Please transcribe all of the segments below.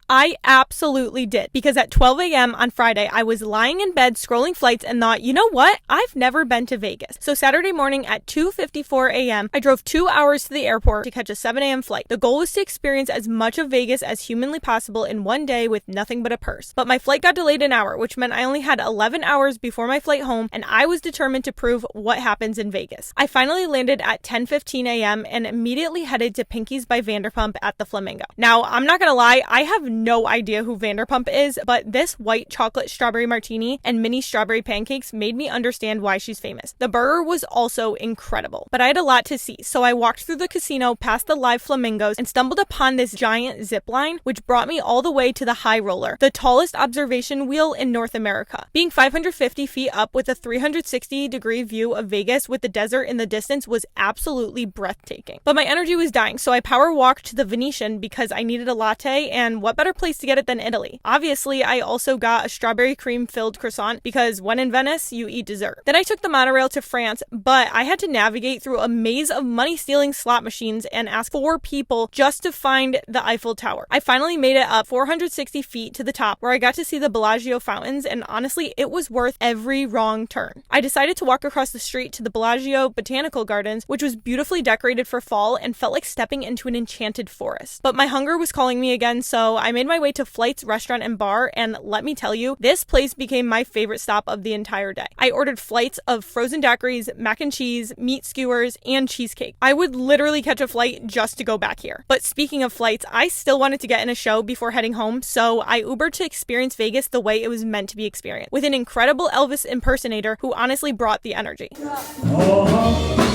I absolutely did, because at 12 a.m. on Friday, I was lying in bed scrolling flights and thought, you know what? I've never been to Vegas. So Saturday morning at 2:54 a.m., I drove 2 hours to the airport to catch a 7 a.m. flight. The goal was to experience as much of Vegas as humanly possible in one day with nothing but a purse. But my flight got delayed an hour, which meant I only had 11 hours before my flight home, and I was determined to prove what happens in Vegas. I finally landed at 10:15 a.m. and immediately headed to Pinky's by Vanderpump at the Flamingo. Now, I'm not gonna lie, I have no idea who Vanderpump is, but this white chocolate strawberry martini and mini strawberry pancakes made me understand why she's famous. The burger was also incredible, but I had a lot to see, so I walked through the casino past the live flamingos and stumbled upon this giant zip line, which brought me all the way to the High Roller, the tallest observation wheel in North America. Being 550 feet up with a 360-degree view of Vegas with the desert in the distance was absolutely breathtaking. But my energy was dying, so I power walked to the Venetian because I needed a latte, and what better place to get it than Italy? Obviously, I also got a strawberry cream-filled croissant because when in Venice, you eat dessert. Then I took the monorail to France, but I had to navigate through a maze of money-stealing slot machines and ask 4 people just to find the Eiffel Tower. I finally made it up 460 feet to the top, where I got to see the Bellagio fountains, and honestly, it was worth every wrong turn. I decided to walk across the street to the Bellagio Botanical Gardens, which was beautifully decorated for fall and felt like stepping into an enchanted forest. But my hunger was calling me again, so I made my way to Flight's restaurant and bar, and let me tell you, this place became my favorite stop of the entire day. I ordered flights of frozen daiquiris, mac and cheese, meat skewers, and cheesecake. I would literally catch a flight just to go back here. But speaking of flights, I still wanted to get in a show before heading home, so I Ubered to experience Vegas the way it was meant to be experienced, with an incredible Elvis impersonator who honestly brought the energy.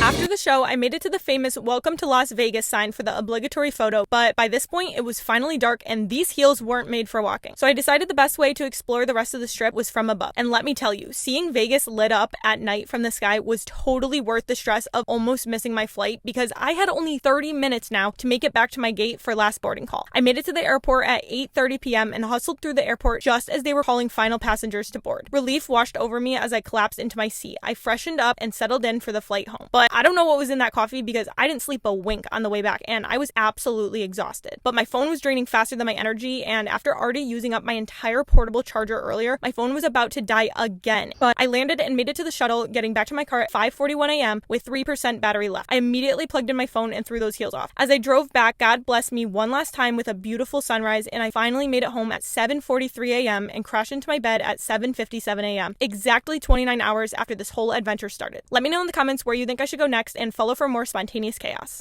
After the show, I made it to the famous Welcome to Las Vegas sign for the obligatory photo, but by this point, it was finally dark and these heels weren't made for walking. So I decided the best way to explore the rest of the strip was from above. And let me tell you, seeing Vegas lit up at night from the sky was totally worth the stress of almost missing my flight, because I had only 30 minutes now to make it back to my gate for last boarding call. I made it to the airport at 8:30 p.m. and hustled through the airport just as they were calling final passengers to board. Relief washed over me as I collapsed into my seat. I freshened up and settled in for the flight home. But I don't know what was in that coffee, because I didn't sleep a wink on the way back and I was absolutely exhausted. But my phone was draining faster than my energy, and after already using up my entire portable charger earlier, my phone was about to die again. But I landed and made it to the shuttle, getting back to my car at 5:41 a.m. with 3% battery left. I immediately plugged in my phone and threw those heels off. As I drove back, God blessed me one last time with a beautiful sunrise, and I finally made it home at 7:43 a.m. and crashed into my bed at 7:57 a.m., exactly 29 hours after this whole adventure started. Let me know in the comments where you think I should go next, and follow for more spontaneous chaos.